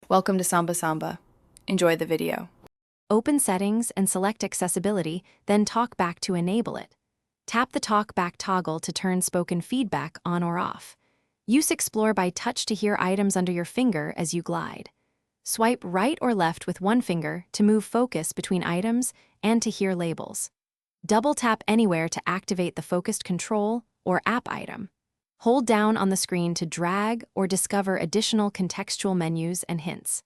Welcome to Samba Samba. Enjoy the video. Open Settings and select Accessibility, then Talkback to enable it. Tap the Talkback toggle to turn spoken feedback on or off. Use Explore by touch to hear items under your finger as you glide. Swipe right or left with one finger to move focus between items and to hear labels. Double tap anywhere to activate the focused control or app item. Hold down on the screen to drag or discover additional contextual menus and hints.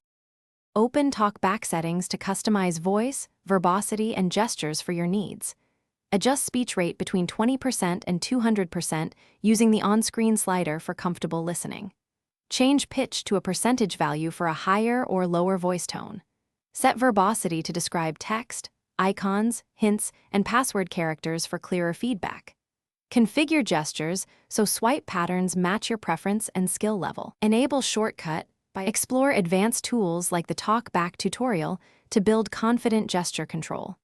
Open Talkback settings to customize voice, verbosity, and gestures for your needs. Adjust speech rate between 20% and 200% using the on-screen slider for comfortable listening. Change pitch to a percentage value for a higher or lower voice tone. Set verbosity to describe text, icons, hints, and password characters for clearer feedback. Configure gestures so swipe patterns match your preference and skill level. Enable shortcut by explore advanced tools like the Talkback tutorial to build confident gesture control.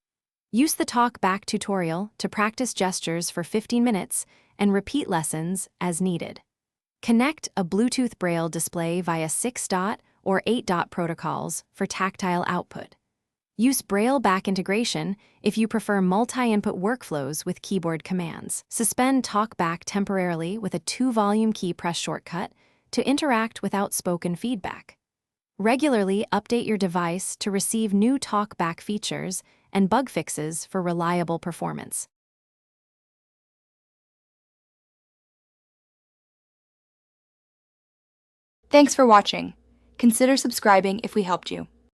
Use the Talkback tutorial to practice gestures for 15 minutes and repeat lessons as needed. Connect a Bluetooth Braille display via 6-dot or 8-dot protocols for tactile output. Use Braille back integration if you prefer multi-input workflows with keyboard commands. Suspend Talkback temporarily with a 2-volume key press shortcut to interact without spoken feedback. Regularly update your device to receive new Talkback features and bug fixes for reliable performance. Thanks for watching. Consider subscribing if we helped you.